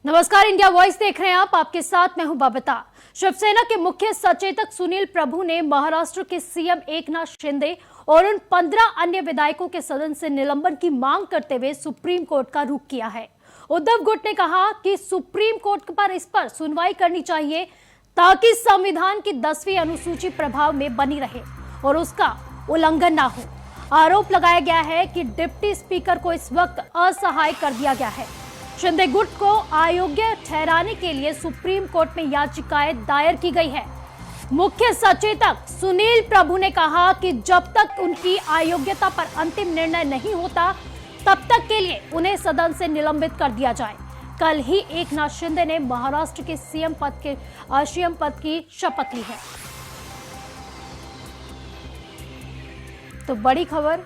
नमस्कार, India voice देख रहे हैं आप। आपके साथ मैं हूं बबीता। शिवसेना के मुख्य सचेतक सुनील प्रभु ने महाराष्ट्र के सीएम एकनाथ शिंदे और उन 15 अन्य विधायकों के सदन से निलंबन की मांग करते हुए सुप्रीम कोर्ट का रुख किया है। उद्धव गुट ने कहा कि सुप्रीम कोर्ट पर इस पर सुनवाई करनी चाहिए ताकि संविधान की 10वीं अनुसूची प्रभाव में बनी रहे और उसका उल्लंघन ना हो। आरोप लगाया गया है कि डिप्टी स्पीकर को इस वक्त असहाय कर दिया गया है। शिंदे गुट को अयोग्य ठहराने के लिए सुप्रीम कोर्ट में याचिकाएं दायर की गई है। मुख्य सचेतक सुनील प्रभु ने कहा कि जब तक उनकी अयोग्यता पर अंतिम निर्णय नहीं होता तब तक के लिए उन्हें सदन से निलंबित कर दिया जाए। कल ही एकनाथ शिंदे ने महाराष्ट्र के सीएम पद की शपथ ली है। तो बड़ी खबर,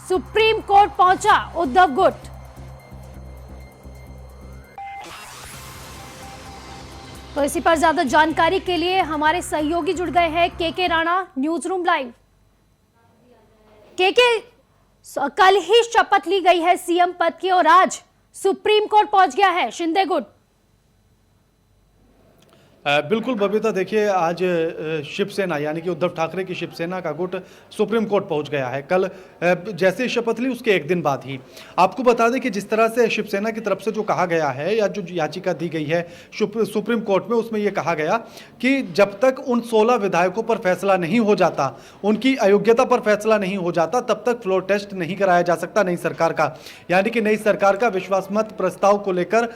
सुप्रीम कोर्ट पहुंचा उद्धव गुट। तो इसी पर ज्यादा जानकारी के लिए हमारे सहयोगी जुड़ गए हैं के राणा, न्यूज रूम लाइव। के कल ही शपथ ली गई है सीएम पद की और आज सुप्रीम कोर्ट पहुंच गया है शिंदे गुट। बिल्कुल बबीता, देखिए आज शिवसेना यानी कि उद्धव ठाकरे की शिवसेना का गुट सुप्रीम कोर्ट पहुंच गया है। कल जैसे शपथ ली उसके एक दिन बाद ही आपको बता दें कि जिस तरह से शिवसेना की तरफ से जो कहा गया है या जो याचिका दी गई है सुप्रीम कोर्ट में, उसमें यह कहा गया कि जब तक उन 16 विधायकों पर फैसला नहीं हो जाता, उनकी अयोग्यता पर फैसला नहीं हो जाता, तब तक फ्लोर टेस्ट नहीं कराया जा सकता नई सरकार का। यानी कि नई सरकार का विश्वास मत प्रस्ताव को लेकर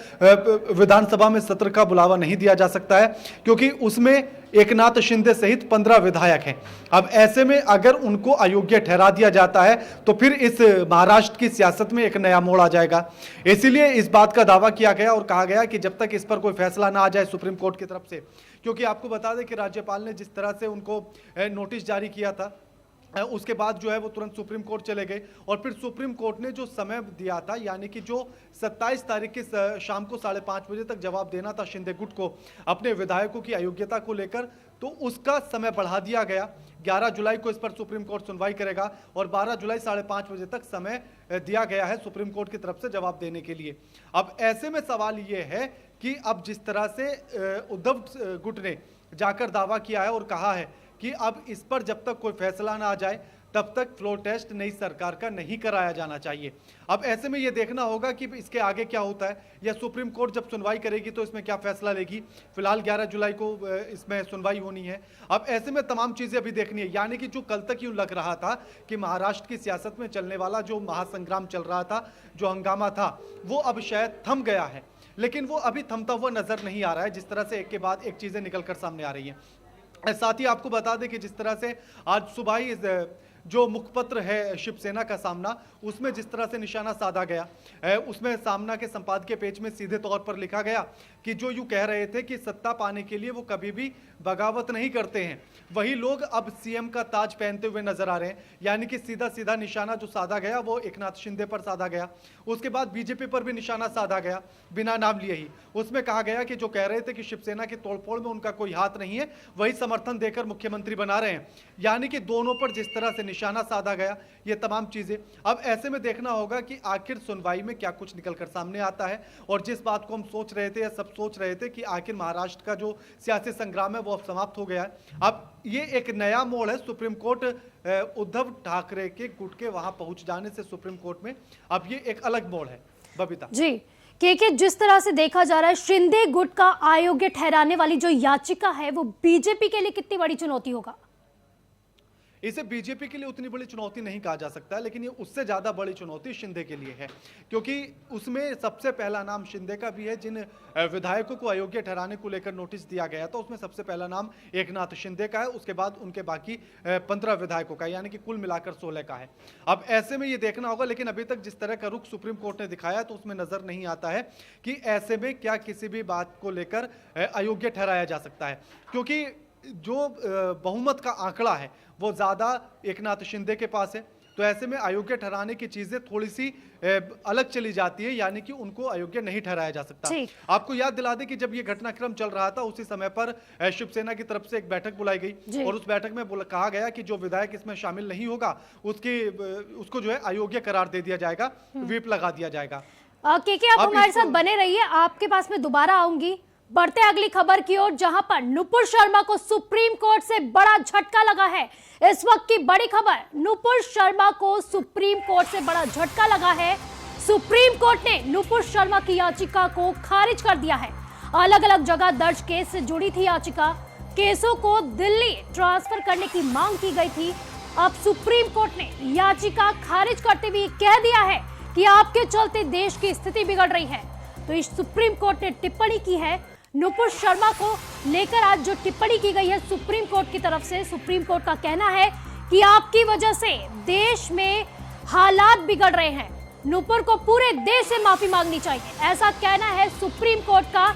विधानसभा में सत्र का बुलावा नहीं दिया जा सकता है, क्योंकि उसमें एकनाथ शिंदे सहित 15 विधायक हैं। अब ऐसे में अगर उनको अयोग्य ठहरा दिया जाता है तो फिर इस महाराष्ट्र की सियासत में एक नया मोड़ आ जाएगा। इसीलिए इस बात का दावा किया गया और कहा गया कि जब तक इस पर कोई फैसला ना आ जाए सुप्रीम कोर्ट की तरफ से, क्योंकि आपको बता दें कि राज्यपाल ने जिस तरह से उनको नोटिस जारी किया था, उसके बाद जो है वो तुरंत सुप्रीम कोर्ट चले गए और फिर सुप्रीम कोर्ट ने जो समय दिया था, यानी कि जो 27 तारीख के शाम को 5:30 बजे तक जवाब देना था शिंदे गुट को अपने विधायकों की अयोग्यता को लेकर, तो उसका समय बढ़ा दिया गया। 11 जुलाई को इस पर सुप्रीम कोर्ट सुनवाई करेगा और 12 जुलाई 5:30 बजे तक समय दिया गया है सुप्रीम कोर्ट की तरफ से जवाब देने के लिए। अब ऐसे में सवाल ये है कि अब जिस तरह से उद्धव गुट ने जाकर दावा किया है और कहा है कि अब इस पर जब तक कोई फैसला ना आ जाए तब तक फ्लोर टेस्ट नई सरकार का नहीं कराया जाना चाहिए। अब ऐसे में यह देखना होगा कि इसके आगे क्या होता है, या सुप्रीम कोर्ट जब सुनवाई करेगी तो इसमें क्या फैसला लेगी। फिलहाल 11 जुलाई को इसमें सुनवाई होनी है। अब ऐसे में तमाम चीजें अभी देखनी है, यानी कि जो कल तक यूं लग रहा था कि महाराष्ट्र की सियासत में चलने वाला जो महासंग्राम चल रहा था, जो हंगामा था, वो अब शायद थम गया है, लेकिन वो अभी थमता हुआ नजर नहीं आ रहा है, जिस तरह से एक के बाद एक चीजें निकल कर सामने आ रही हैं। साथ ही आपको बता दें कि जिस तरह से आज सुबह ही जो मुखपत्र है शिवसेना का सामना, उसमें जिस तरह से निशाना साधा गया, उसमें सामना के संपादकीय पेज में सीधे तौर पर लिखा गया कि जो यूं कह रहे थे कि सत्ता पाने के लिए वो कभी भी बगावत नहीं करते हैं, वही लोग अब सीएम का ताज पहनते हुए नजर आ रहे हैं। यानी कि सीधा सीधा निशाना जो साधा गया वो एकनाथ शिंदे पर साधा गया। उसके बाद बीजेपी पर भी निशाना साधा गया बिना नाम लिए ही। उसमें कहा गया कि जो कह रहे थे कि शिवसेना की तोड़फोड़ में उनका कोई हाथ नहीं है, वही समर्थन देकर मुख्यमंत्री बना रहे हैं। यानी कि दोनों पर जिस तरह से निशाना साधा गया, ये तमाम चीजें अब ऐसे में देखना होगा कि आखिर सुनवाई में क्या कुछ निकलकर सामने आता है। और जिस बात को हम सोच रहे थे या सब सोच रहे थे कि आखिर महाराष्ट्र का जो सियासी संग्राम है वो अब समाप्त हो गया है, अब ये एक नया मोड़ है। सुप्रीम कोर्ट उद्धव ठाकरे के गुट के वहां पहुंच जाने से सुप्रीम कोर्ट में अब ये एक अलग मोड़ है। बबीता जी, क्योंकि जिस तरह से देखा जा रहा है शिंदे गुट का अयोग्य ठहराने वाली जो याचिका है वो बीजेपी के लिए कितनी बड़ी चुनौती होगा? इसे बीजेपी के लिए उतनी बड़ी चुनौती नहीं कहा जा सकता, लेकिन ये उससे ज्यादा बड़ी चुनौती शिंदे के लिए है, क्योंकि उसमें सबसे पहला नाम शिंदे का भी है। जिन विधायकों को अयोग्य ठहराने को लेकर नोटिस दिया गया था उसमें सबसे पहला नाम एकनाथ शिंदे का है, उसके बाद उनके बाकी 15 विधायकों का, यानी कि कुल मिलाकर 16 का है। अब ऐसे में ये देखना होगा, लेकिन अभी तक जिस तरह का रुख सुप्रीम कोर्ट ने दिखाया तो उसमें नजर नहीं आता है कि ऐसे में क्या किसी भी बात को लेकर अयोग्य ठहराया जा सकता है, क्योंकि जो बहुमत का आंकड़ा है वो ज्यादा एकनाथ शिंदे के पास है। तो ऐसे में अयोग्य ठहराने की चीजें थोड़ी सी अलग चली जाती है, यानी कि उनको अयोग्य नहीं ठहराया जा सकता। आपको याद दिला दें कि जब ये घटनाक्रम चल रहा था उसी समय पर शिवसेना की तरफ से एक बैठक बुलाई गई और उस बैठक में कहा गया कि जो विधायक इसमें शामिल नहीं होगा उसको जो है अयोग्य करार दे दिया जाएगा, व्हिप लगा दिया जाएगा। के आप हमारे साथ बने रहिए, आपके पास मैं दोबारा आऊंगी। बढ़ते अगली खबर की ओर, जहां पर नुपुर शर्मा को सुप्रीम कोर्ट से बड़ा झटका लगा है। इस वक्त की बड़ी खबर, नुपुर शर्मा को सुप्रीम कोर्ट से बड़ा झटका लगा है। सुप्रीम कोर्ट ने नुपुर शर्मा की याचिका को खारिज कर दिया है। अलग अलग जगह दर्ज केस से जुड़ी थी याचिका, केसों को दिल्ली ट्रांसफर करने की मांग की गई थी। अब सुप्रीम कोर्ट ने याचिका खारिज करते हुए कह दिया है कि आपके चलते देश की स्थिति बिगड़ रही है। तो इस सुप्रीम कोर्ट ने टिप्पणी की है नुपुर शर्मा को लेकर। आज जो टिप्पणी की गई है सुप्रीम कोर्ट की तरफ से, सुप्रीम कोर्ट का कहना है कि आपकी वजह से देश में हालात बिगड़ रहे हैं, नुपुर को पूरे देश से माफी मांगनी चाहिए, ऐसा कहना है सुप्रीम कोर्ट का।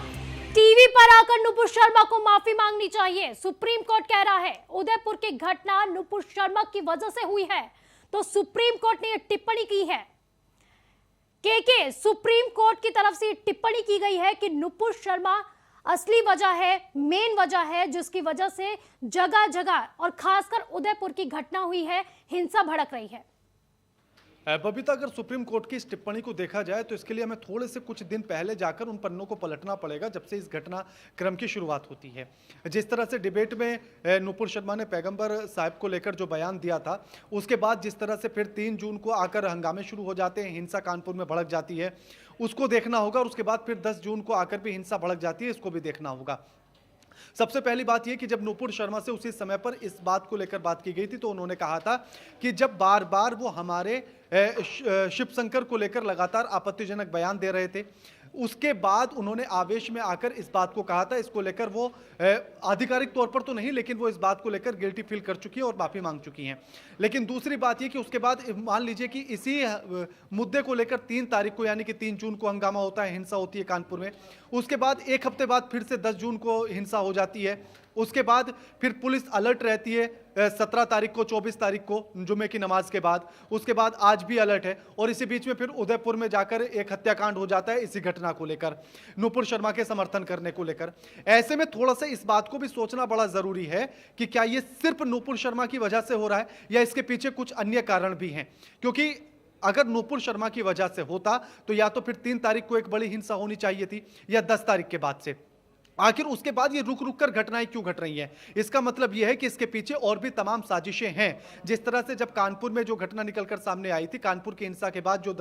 टीवी पर आकर नुपुर शर्मा को माफी मांगनी चाहिए, सुप्रीम कोर्ट कह रहा है। उदयपुर की घटना नुपुर शर्मा की वजह से हुई है, तो सुप्रीम कोर्ट ने यह टिप्पणी की है। के सुप्रीम कोर्ट की तरफ से टिप्पणी की गई है कि नुपुर शर्मा असली वजह है, मेन वजह है, जिसकी वजह से जगह जगह और खासकर उदयपुर की घटना हुई है, हिंसा भड़क रही है। बबीता, अगर सुप्रीम कोर्ट की इस टिप्पणी को देखा जाए तो इसके लिए हमें थोड़े से कुछ दिन पहले जाकर उन पन्नों को पलटना पड़ेगा जब से इस घटना क्रम की शुरुआत होती है। जिस तरह से डिबेट में नुपुर शर्मा ने पैगंबर साहब को लेकर जो बयान दिया था, उसके बाद जिस तरह से फिर 3 जून को आकर हंगामे शुरू हो जाते हैं, हिंसा कानपुर में भड़क जाती है, उसको देखना होगा। और उसके बाद फिर 10 जून को आकर भी हिंसा भड़क जाती है, इसको भी देखना होगा। सबसे पहली बात यह कि जब नुपुर शर्मा से उसी समय पर इस बात को लेकर बात की गई थी तो उन्होंने कहा था कि जब बार बार वो हमारे शिव शंकर को लेकर लगातार आपत्तिजनक बयान दे रहे थे, उसके बाद उन्होंने आवेश में आकर इस बात को कहा था। इसको लेकर वो आधिकारिक तौर पर तो नहीं, लेकिन वो इस बात को लेकर गिल्टी फील कर चुकी है और माफी मांग चुकी हैं। लेकिन दूसरी बात ये कि उसके बाद मान लीजिए कि इसी मुद्दे को लेकर 3 तारीख को यानी कि 3 जून को हंगामा होता है, हिंसा होती है कानपुर में। उसके बाद 1 हफ्ते बाद फिर से 10 जून को हिंसा हो जाती है। उसके बाद फिर पुलिस अलर्ट रहती है 17 तारीख को, 24 तारीख को जुमे की नमाज के बाद। उसके बाद आज भी अलर्ट है और इसी बीच में फिर उदयपुर में जाकर एक हत्याकांड हो जाता है इसी घटना को लेकर, नुपुर शर्मा के समर्थन करने को लेकर। ऐसे में थोड़ा सा इस बात को भी सोचना बड़ा जरूरी है कि क्या ये सिर्फ नुपुर शर्मा की वजह से हो रहा है या इसके पीछे कुछ अन्य कारण भी हैं। क्योंकि अगर नुपुर शर्मा की वजह से होता तो या तो फिर 3 तारीख को एक बड़ी हिंसा होनी चाहिए थी या 10 तारीख के बाद से। आखिर उसके बाद ये रुक रुक कर घटनाएं क्यों घट रही हैं? इसका मतलब यह है कि इसके पीछे और भी तमाम साजिशें हैं। जिस तरह से जब कानपुर में जो घटना निकलकर सामने आई थी, कानपुर की हिंसा के बाद जो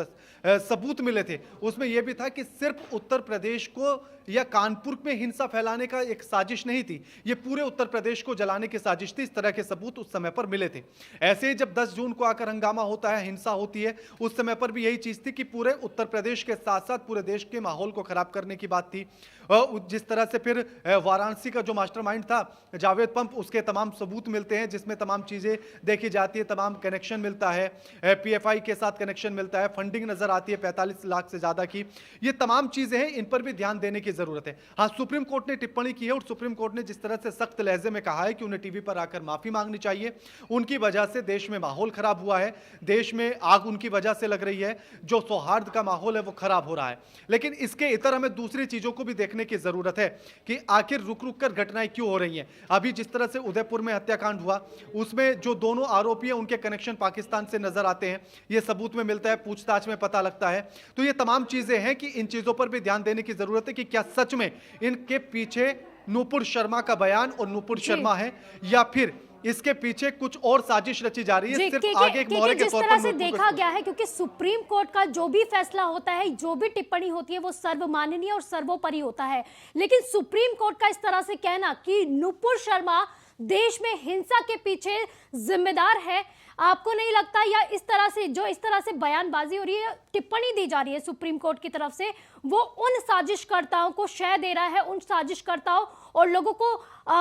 सबूत मिले थे, उसमें यह भी था कि सिर्फ उत्तर प्रदेश को या कानपुर में हिंसा फैलाने का एक साजिश नहीं थी, ये पूरे उत्तर प्रदेश को जलाने की साजिश थी। इस तरह के सबूत उस समय पर मिले थे। ऐसे ही जब 10 जून को आकर हंगामा होता है, हिंसा होती है, उस समय पर भी यही चीज थी कि पूरे उत्तर प्रदेश के साथ साथ पूरे देश के माहौल को खराब करने की बात थी। जिस तरह से फिर वाराणसी का जो मास्टरमाइंड था जावेद पंप, उसके तमाम सबूत मिलते हैं जिसमें तमाम चीजें देखी जाती है, तमाम कनेक्शन मिलता है, पीएफआई के साथ कनेक्शन मिलता है, फंडिंग नजर आती है 45 लाख से ज्यादा की। ये तमाम चीजें हैं, इन पर भी ध्यान देने की जरूरत है। हाँ, सुप्रीम कोर्ट ने टिप्पणी की है और सुप्रीम कोर्ट ने जिस तरह से सख्त लहजे में कहा है कि उन्हें टीवी पर आकर माफी मांगनी चाहिए। उनकी वजह से देश में माहौल खराब हुआ है, देश में आग उनकी वजह से लग रही है, जो सौहार्द का माहौल है वो खराब हो रहा है। लेकिन इसके इतर हमें दूसरी चीजों को भी देखने की जरूरत है कि आखिर रुक रुक कर घटनाएं क्यों हो रही हैं। अभी जिस तरह से उदयपुर में हत्याकांड हुआ, उसमें जो दोनों आरोपी हैं उनके कनेक्शन पाकिस्तान से नजर आते हैं, ये सबूत में मिलता है, पूछताछ में पता लगता है। तो ये तमाम चीजें हैं कि इन चीजों पर भी ध्यान देने की जरूरत है कि क्या सच में इनके पीछे नुपुर शर्मा का बयान और नुपुर शर्मा है या फिर इसके पीछे कुछ और साजिश रची जा रही है, सिर्फ आगे एक मोहरे के तौर पर। जिस तरह से देखा गया है, क्योंकि सुप्रीम कोर्ट का जो भी फैसला होता है, जो भी टिप्पणी होती है, वो सर्वमान्य और सर्वोपरि होता है। लेकिन सुप्रीम कोर्ट का इस तरह से कहना कि नुपुर शर्मा देश में हिंसा के पीछे जिम्मेदार है, आपको नहीं लगता? या इस तरह से बयानबाजी हो रही है, टिप्पणी दी जा रही है सुप्रीम कोर्ट की तरफ से, वो उन साजिशकर्ताओं को शय दे रहा है, उन साजिशकर्ताओं और लोगों को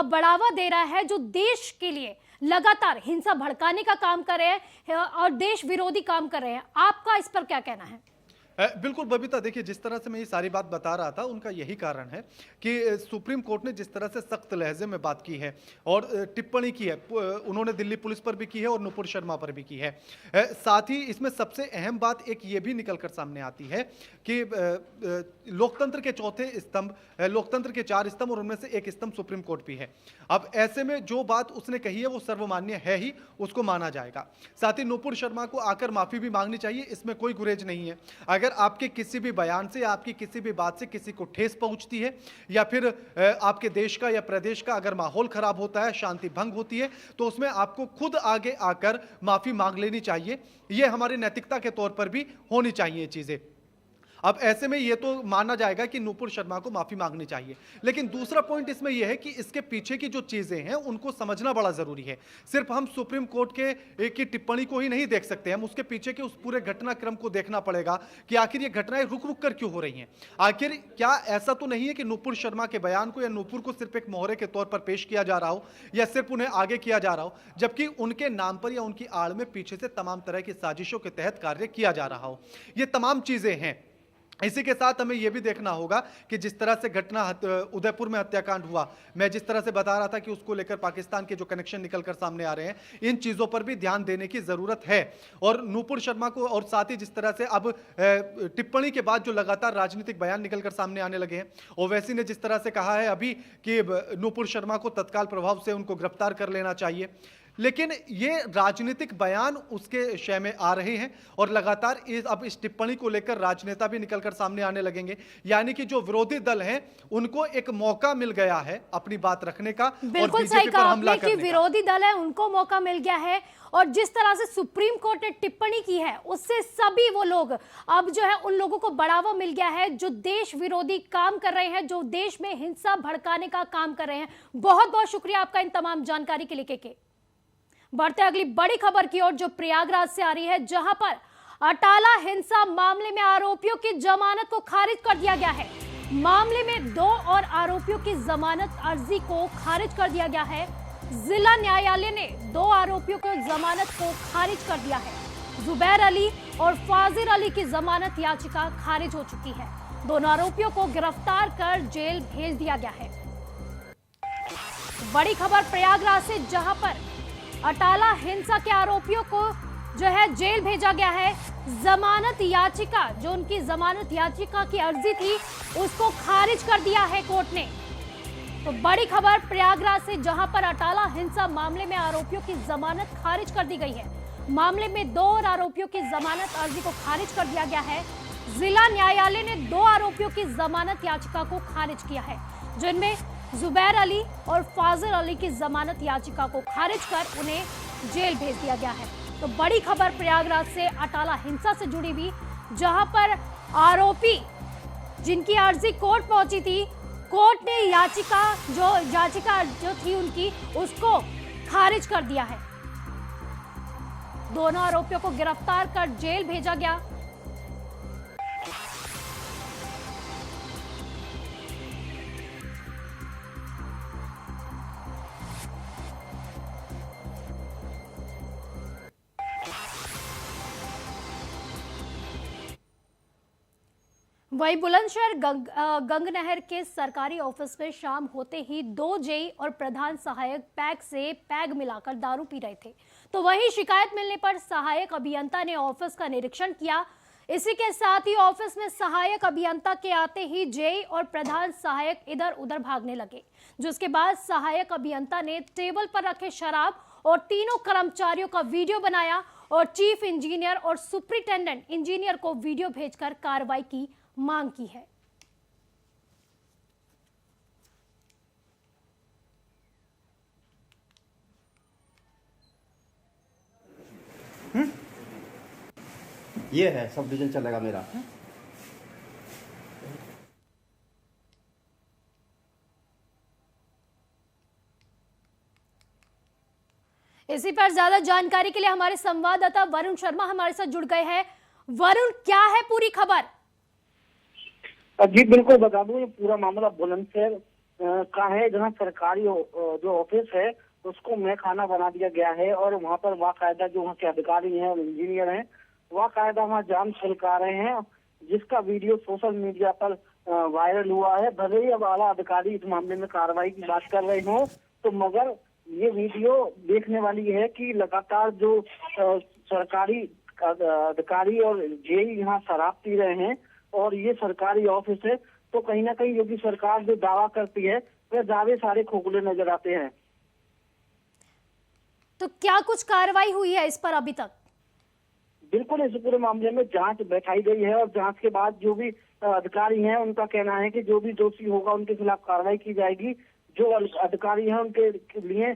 बढ़ावा दे रहा है जो देश के लिए लगातार हिंसा भड़काने का काम कर रहे हैं और देश विरोधी काम कर रहे हैं। आपका इस पर क्या कहना है? बिल्कुल बबीता, देखिए जिस तरह से मैं ये सारी बात बता रहा था, उनका यही कारण है कि सुप्रीम कोर्ट ने जिस तरह से सख्त लहजे में बात की है और टिप्पणी की है, उन्होंने दिल्ली पुलिस पर भी की है और नुपुर शर्मा पर भी की है। साथ ही इसमें सबसे अहम बात एक ये भी निकलकर सामने आती है कि लोकतंत्र के चौथे स्तंभ, लोकतंत्र के 4 स्तंभ और उनमें से एक स्तंभ सुप्रीम कोर्ट भी है। अब ऐसे में जो बात उसने कही है वो सर्वमान्य है ही, उसको माना जाएगा। साथ ही नुपुर शर्मा को आकर माफी भी मांगनी चाहिए, इसमें कोई गुरेज नहीं है। अगर अगर आपके किसी भी बयान से, आपकी किसी भी बात से किसी को ठेस पहुंचती है या फिर आपके देश का या प्रदेश का अगर माहौल खराब होता है, शांति भंग होती है, तो उसमें आपको खुद आगे आकर माफी मांग लेनी चाहिए। यह हमारी नैतिकता के तौर पर भी होनी चाहिए चीजें। अब ऐसे में ये तो माना जाएगा कि नूपुर शर्मा को माफी मांगनी चाहिए, लेकिन दूसरा पॉइंट इसमें यह है कि इसके पीछे की जो चीजें हैं उनको समझना बड़ा जरूरी है। सिर्फ हम सुप्रीम कोर्ट के की टिप्पणी को ही नहीं देख सकते, हम उसके पीछे के उस पूरे घटनाक्रम को देखना पड़ेगा कि आखिर ये घटनाएं रुक रुक कर क्यों हो रही हैं। आखिर क्या ऐसा तो नहीं है कि नूपुर शर्मा के बयान को या नूपुर को सिर्फ एक मोहरे के तौर पर पेश किया जा रहा हो या सिर्फ उन्हें आगे किया जा रहा हो, जबकि उनके नाम पर या उनकी आड़ में पीछे से तमाम तरह की साजिशों के तहत कार्य किया जा रहा हो। ये तमाम चीजें हैं। इसी के साथ हमें यह भी देखना होगा कि जिस तरह से घटना उदयपुर में हत्याकांड हुआ, मैं जिस तरह से बता रहा था कि उसको लेकर पाकिस्तान के जो कनेक्शन निकलकर सामने आ रहे हैं, इन चीजों पर भी ध्यान देने की जरूरत है। और नूपुर शर्मा को, और साथ ही जिस तरह से अब टिप्पणी के बाद जो लगातार राजनीतिक बयान निकलकर सामने आने लगे हैं, ओवैसी ने जिस तरह से कहा है अभी कि नूपुर शर्मा को तत्काल प्रभाव से उनको गिरफ्तार कर लेना चाहिए, लेकिन ये राजनीतिक बयान उसके शय में आ रहे हैं और लगातार अब इस टिप्पणी को लेकर राजनेता भी निकलकर सामने आने लगेंगे। यानी कि जो विरोधी दल हैं उनको एक मौका मिल गया है अपनी बात रखने का। बिल्कुल सही कहा आपने कि विरोधी दल है उनको मौका मिल गया है, और जिस तरह से सुप्रीम कोर्ट ने टिप्पणी की है उससे सभी वो लोग अब जो है उन लोगों को बढ़ावा मिल गया है जो देश विरोधी काम कर रहे हैं, जो देश में हिंसा भड़काने का काम कर रहे हैं। बहुत बहुत शुक्रिया आपका इन तमाम जानकारी के लिए। के बढ़ते अगली बड़ी खबर की ओर जो प्रयागराज से आ रही है, जहां पर अटाला हिंसा मामले में आरोपियों की जमानत को खारिज कर दिया गया है। मामले में 2 और आरोपियों की जमानत अर्जी को खारिज कर दिया गया है। जिला न्यायालय ने 2 आरोपियों को जमानत को खारिज कर दिया है। जुबैर अली और फाजिर अली की जमानत याचिका खारिज हो चुकी है। दोनों आरोपियों को गिरफ्तार कर जेल भेज दिया गया है। बड़ी खबर प्रयागराज से, जहां पर अटाला हिंसा के आरोपियों को जो है जेल भेजा गया है। जमानत याचिका, जो उनकी जमानत याचिका की अर्जी थी, उसको खारिज कर दिया है कोर्ट ने। तो बड़ी खबर प्रयागराज से, जहां पर अटाला हिंसा मामले में आरोपियों की जमानत खारिज कर दी गई है। मामले में 2 और आरोपियों की जमानत अर्जी को खारिज कर दिया गया है। जिला न्यायालय ने 2 आरोपियों की जमानत याचिका को खारिज किया है, जिनमें जुबैर अली और फाजिर अली की जमानत याचिका को खारिज कर उन्हें जेल भेज दिया गया है। तो बड़ी खबर प्रयागराज से अटाला हिंसा से जुड़ी हुई, जहां पर आरोपी जिनकी अर्जी कोर्ट पहुंची थी, कोर्ट ने याचिका जो थी उनकी, उसको खारिज कर दिया है। दोनों आरोपियों को गिरफ्तार कर जेल भेजा गया। वही बुलंदशहर गंगनहर के सरकारी ऑफिस में शाम होते ही 2 जेई और प्रधान सहायक पैग से पैग मिलाकर दारू पी रहे थे। तो वही शिकायत मिलने पर सहायक अभियंता ने ऑफिस का निरीक्षण किया। इसी के साथ ही ऑफिस में सहायक अभियंता के आते ही जेई और प्रधान सहायक इधर उधर भागने लगे, जिसके बाद सहायक अभियंता ने टेबल पर रखे शराब और तीनों कर्मचारियों का वीडियो बनाया और चीफ इंजीनियर और सुपरिटेंडेंट इंजीनियर को वीडियो भेजकर कार्रवाई की मांग की है। ये है सब डिवीजन चलेगा मेरा। इसी पर ज्यादा जानकारी के लिए हमारे संवाददाता वरुण शर्मा हमारे साथ जुड़ गए हैं। वरुण, क्या है पूरी खबर? जी बिल्कुल बता दूं, ये पूरा मामला बुलंदशहर का है, जहां सरकारी जो ऑफिस है उसको मैखाना बना दिया गया है और वहां पर बाकायदा जो वहाँ के अधिकारी हैं और इंजीनियर हैं बाकायदा वहाँ जाम छलका रहे हैं, जिसका वीडियो सोशल मीडिया पर वायरल हुआ है। भले ही अब आला अधिकारी इस मामले में कार्रवाई की बात कर रहे हो, तो मगर ये वीडियो देखने वाली है कि लगातार जो सरकारी अधिकारी और जेई यहाँ शराब पी रहे हैं और ये सरकारी ऑफिस है, तो कहीं ना कहीं योगी सरकार जो दावा करती है वह दावे सारे खोखले नजर आते हैं। तो क्या कुछ कार्रवाई हुई है इस पर अभी तक? बिल्कुल इस पूरे मामले में जांच बैठाई गई है और जांच के बाद जो भी अधिकारी हैं उनका कहना है कि जो भी दोषी होगा उनके खिलाफ कार्रवाई की जाएगी। जो अधिकारी हैं उनके लिए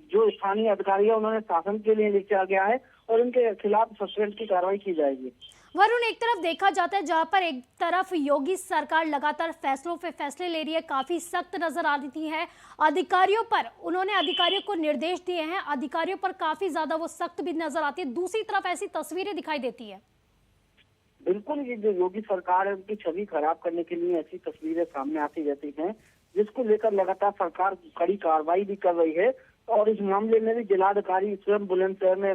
जो स्थानीय अधिकारी है उन्होंने शासन के लिए लिखा गया है और उनके खिलाफ सस्पेंड की कार्रवाई की जाएगी। वरुण, एक तरफ देखा जाता है जहां पर एक तरफ योगी सरकार लगातार फैसलों पे फैसले ले रही है, काफी सख्त नजर आ रही है अधिकारियों पर, उन्होंने अधिकारियों को निर्देश दिए हैं, अधिकारियों पर काफी ज्यादा वो सख्त भी नजर आती है, दूसरी तरफ ऐसी तस्वीरें दिखाई देती है। बिल्कुल, ये जो योगी सरकार है उनकी छवि खराब करने के लिए ऐसी तस्वीरें सामने आती रहती हैं, जिसको लेकर लगातार सरकार कड़ी कार्रवाई भी कर रही है। और इस मामले में भी जिलाधिकारी स्वयं बुलंदशहर ने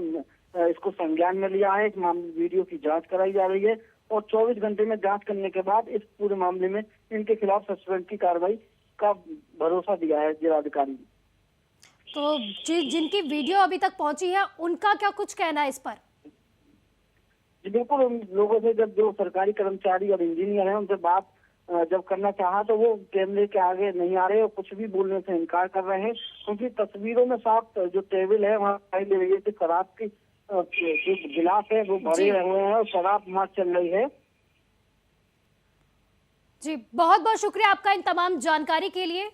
इसको संज्ञान में लिया है। इस वीडियो की जांच कराई जा रही है और 24 घंटे में जांच करने के बाद इस पूरे मामले में इनके खिलाफ सस्पेंड की कार्रवाई का भरोसा दिया है जिलाधिकारी। तो जिनकी वीडियो अभी तक पहुंची है उनका क्या कुछ कहना है इस पर? जी बिल्कुल, उन लोगों से जब जो सरकारी कर्मचारी और इंजीनियर हैं उनसे बात जब करना चाहा तो वो कैमरे के आगे नहीं आ रहे और कुछ भी बोलने से इनकार कर रहे हैं, क्योंकि तस्वीरों में साफ जो टेबल है वहाँ दिखाई दे रही है कि शराब की जो गिलास है वो भरे हुए हैं और शराब वहाँ चल रही है। जी, बहुत बहुत शुक्रिया आपका इन तमाम जानकारी के लिए।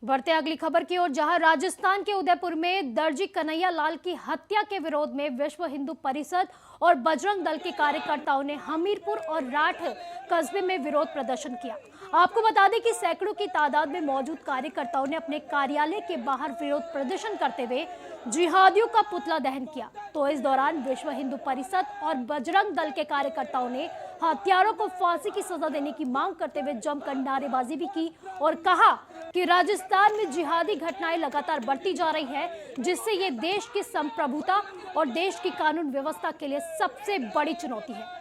बढ़ते अगली खबर की ओर, जहां राजस्थान के उदयपुर में दर्जी कन्हैया लाल की हत्या के विरोध में विश्व हिंदू परिषद और बजरंग दल के कार्यकर्ताओं ने हमीरपुर और राठ कस्बे में विरोध प्रदर्शन किया। आपको बता दें कि सैकड़ों की तादाद में मौजूद कार्यकर्ताओं ने अपने कार्यालय के बाहर विरोध प्रदर्शन करते हुए जिहादियों का पुतला दहन किया। तो इस दौरान विश्व हिंदू परिषद और बजरंग दल के कार्यकर्ताओं ने हत्यारों को फांसी की सजा देने की मांग करते हुए जमकर नारेबाजी भी की और कहा कि राजस्थान में जिहादी घटनाएं लगातार बढ़ती जा रही है, जिससे ये देश की संप्रभुता और देश की कानून व्यवस्था के लिए सबसे बड़ी चुनौती है।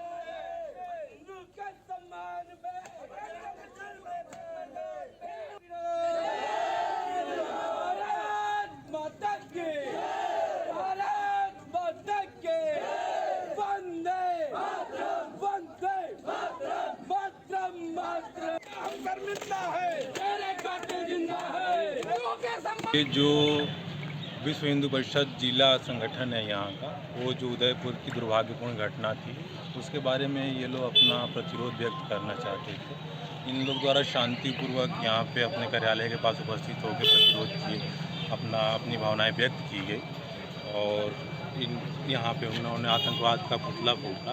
ये जो विश्व हिंदू परिषद जिला संगठन है यहाँ का, वो जो उदयपुर की दुर्भाग्यपूर्ण घटना थी उसके बारे में ये लोग अपना प्रतिरोध व्यक्त करना चाहते थे। इन लोग द्वारा शांतिपूर्वक यहाँ पे अपने कार्यालय के पास उपस्थित होकर प्रतिरोध किए, अपनी भावनाएं व्यक्त की गई और यहाँ पे उन्होंने आतंकवाद का पुतला फूंका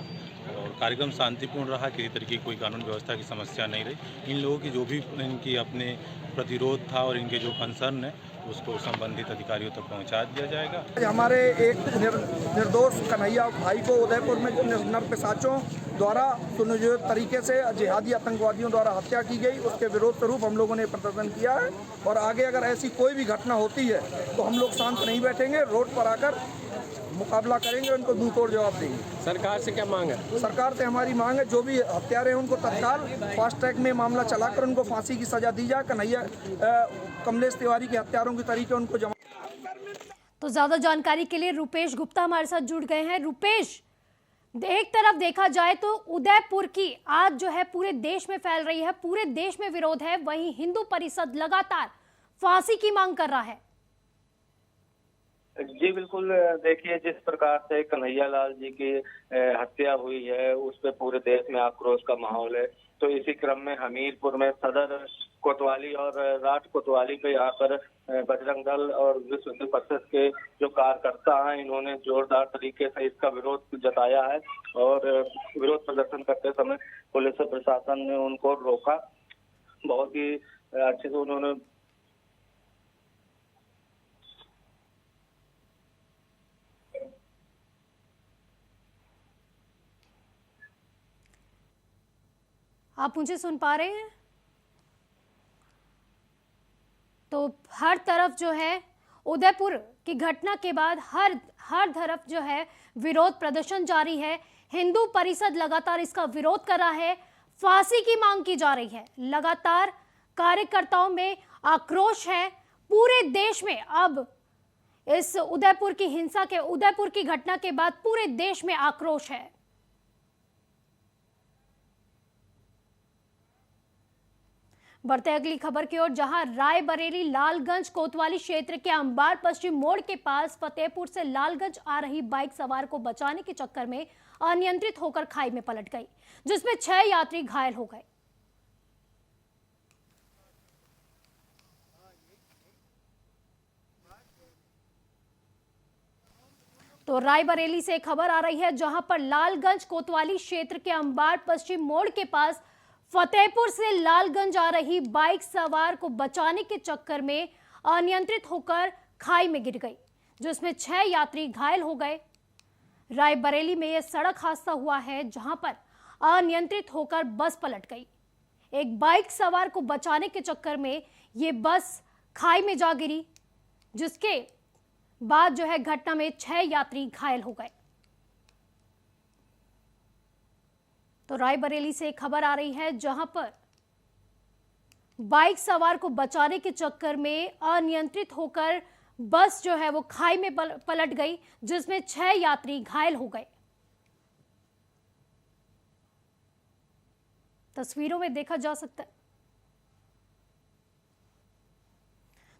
और कार्यक्रम शांतिपूर्ण रहा। किसी तरीके की कोई कानून व्यवस्था की समस्या नहीं रही। इन लोगों की जो भी इनकी अपने प्रतिरोध था और इनके जो कंसर्न है उसको संबंधित अधिकारियों तक पहुंचा दिया जाएगा। हमारे एक निर्दोष कन्हैया भाई को उदयपुर में नरपिशाचों द्वारा सुनियोजित तरीके से जिहादी आतंकवादियों द्वारा हत्या की गई, उसके विरोध स्वरूप हम लोगों ने प्रदर्शन किया है और आगे अगर ऐसी कोई भी घटना होती है तो हम लोग शांत नहीं बैठेंगे, रोड पर आकर मुकाबला करेंगे, उनको मुंह तोड़ जवाब देंगे। सरकार से क्या मांग है? सरकार से हमारी मांग है जो भी हत्यारे हैं उनको तत्काल फास्ट ट्रैक में मामला चलाकर उनको फांसी की सजा दी जाए। कन्हैया कमलेश तिवारी के हत्यारों के तरीके उनको जमा। तो ज्यादा जानकारी के लिए रुपेश गुप्ता हमारे साथ जुड़ गए हैं। रुपेश, एक तरफ देखा जाए तो उदयपुर की आज जो है पूरे देश में फैल रही है, पूरे देश में विरोध है, वहीं हिंदू परिषद लगातार फांसी की मांग कर रहा है। जी बिल्कुल, देखिए जिस प्रकार से कन्हैया लाल जी की हत्या हुई है उस पे पूरे देश में आक्रोश का माहौल है। तो इसी क्रम में हमीरपुर में सदर कोतवाली और राठ कोतवाली पे यहाँ पर बजरंग दल और विश्व हिंदू परिषद के जो कार्यकर्ता हैं इन्होंने जोरदार तरीके से इसका विरोध जताया है और विरोध प्रदर्शन करते समय पुलिस प्रशासन ने उनको रोका। बहुत ही अच्छे से उन्होंने आप मुझे सुन पा रहे हैं? तो हर तरफ जो है उदयपुर की घटना के बाद हर तरफ जो है विरोध प्रदर्शन जारी है। हिंदू परिषद लगातार इसका विरोध कर रहा है, फांसी की मांग की जा रही है। लगातार कार्यकर्ताओं में आक्रोश है। पूरे देश में अब इस उदयपुर की घटना के बाद पूरे देश में आक्रोश है। बढ़ते अगली खबर की ओर, जहां रायबरेली लालगंज कोतवाली क्षेत्र के अंबार पश्चिम मोड़ के पास फतेहपुर से लालगंज आ रही बाइक सवार को बचाने के चक्कर में अनियंत्रित होकर खाई में पलट गई, जिसमें 6 यात्री घायल हो गए। तो रायबरेली से खबर आ रही है, जहां पर लालगंज कोतवाली क्षेत्र के अंबार पश्चिम मोड़ के पास फतेहपुर से लालगंज आ रही बाइक सवार को बचाने के चक्कर में अनियंत्रित होकर खाई में गिर गई, जिसमें 6 यात्री घायल हो गए। रायबरेली में यह सड़क हादसा हुआ है, जहां पर अनियंत्रित होकर बस पलट गई। एक बाइक सवार को बचाने के चक्कर में यह बस खाई में जा गिरी, जिसके बाद जो है घटना में 6 यात्री घायल हो गए। तो रायबरेली से खबर आ रही है, जहां पर बाइक सवार को बचाने के चक्कर में अनियंत्रित होकर बस जो है वो खाई में पलट गई, जिसमें 6 यात्री घायल हो गए। तस्वीरों में देखा जा सकता है।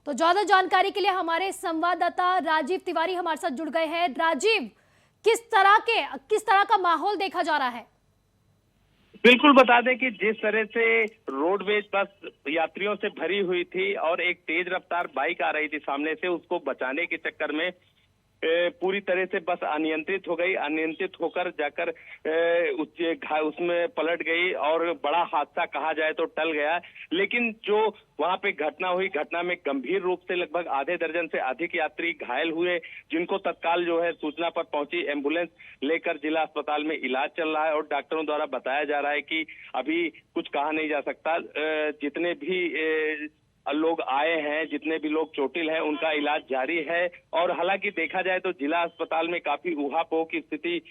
तो ज्यादा जानकारी के लिए हमारे संवाददाता राजीव तिवारी हमारे साथ जुड़ गए हैं। राजीव, किस तरह का माहौल देखा जा रहा है? बिल्कुल बता दें कि जिस तरह से रोडवेज बस यात्रियों से भरी हुई थी और एक तेज रफ्तार बाइक आ रही थी सामने से, उसको बचाने के चक्कर में पूरी तरह से बस अनियंत्रित हो गई। अनियंत्रित होकर जाकर उसमें पलट गई और बड़ा हादसा कहा जाए तो टल गया। लेकिन जो वहां पे घटना हुई, घटना में गंभीर रूप से लगभग आधे दर्जन से अधिक यात्री घायल हुए, जिनको तत्काल जो है सूचना पर पहुंची एम्बुलेंस लेकर जिला अस्पताल में इलाज चल रहा है। और डॉक्टरों द्वारा बताया जा रहा है कि अभी कुछ कहा नहीं जा सकता। जितने भी लोग आए हैं, जितने भी लोग चोटिल हैं, उनका इलाज जारी है। और हालांकि देखा जाए तो जिला अस्पताल में काफी ऊहापोह की स्थिति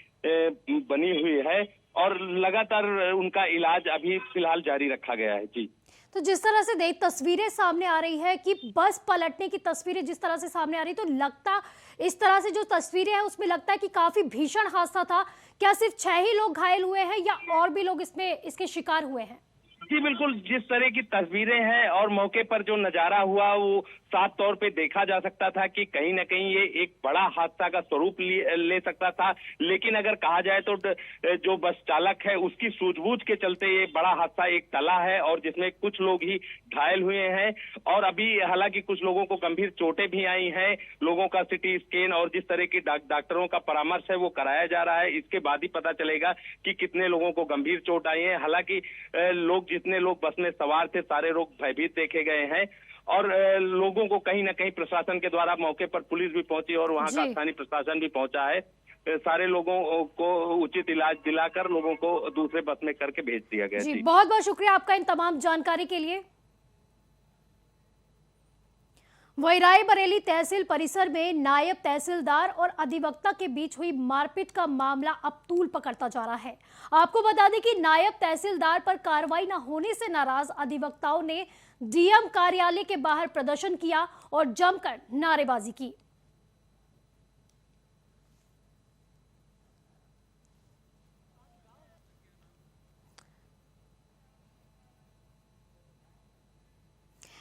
बनी हुई है और लगातार उनका इलाज अभी फिलहाल जारी रखा गया है। जी, तो जिस तरह से तस्वीरें सामने आ रही है कि बस पलटने की तस्वीरें जिस तरह से सामने आ रही, तो लगता इस तरह से जो तस्वीरें हैं उसमें लगता है कि काफी भीषण हादसा था। क्या सिर्फ 6 ही लोग घायल हुए हैं या और भी लोग इसके शिकार हुए हैं? जी बिल्कुल, जिस तरह की तस्वीरें हैं और मौके पर जो नजारा हुआ वो साफ तौर पे देखा जा सकता था कि कहीं न कहीं ये एक बड़ा हादसा का स्वरूप ले सकता था। लेकिन अगर कहा जाए तो जो बस चालक है उसकी सूझबूझ के चलते ये बड़ा हादसा एक टला है और जिसमें कुछ लोग ही घायल हुए हैं। और अभी हालांकि कुछ लोगों को गंभीर चोटें भी आई हैं। लोगों का सिटी स्कैन और जिस तरह की डॉक्टरों का परामर्श है वो कराया जा रहा है। इसके बाद ही पता चलेगा कि कितने लोगों को गंभीर चोट आई है। हालांकि जितने लोग बस में सवार थे सारे लोग भयभीत देखे गए हैं और लोगों को कहीं ना कहीं प्रशासन के द्वारा मौके पर पुलिस भी पहुंची और वहां का स्थानीय प्रशासन भी पहुंचा है। सारे लोगों को उचित इलाज दिलाकर लोगों को दूसरे बस में करके भेज दिया गया। जी, बहुत बहुत शुक्रिया आपका इन तमाम जानकारी के लिए। वहीं रायबरेली तहसील परिसर में नायब तहसीलदार और अधिवक्ता के बीच हुई मारपीट का मामला अब तूल पकड़ता जा रहा है। आपको बता दें कि नायब तहसीलदार पर कार्रवाई न होने से नाराज अधिवक्ताओं ने डीएम कार्यालय के बाहर प्रदर्शन किया और जमकर नारेबाजी की।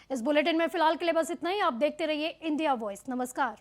इस बुलेटिन में फिलहाल के लिए बस इतना ही। आप देखते रहिए इंडिया वॉइस। नमस्कार।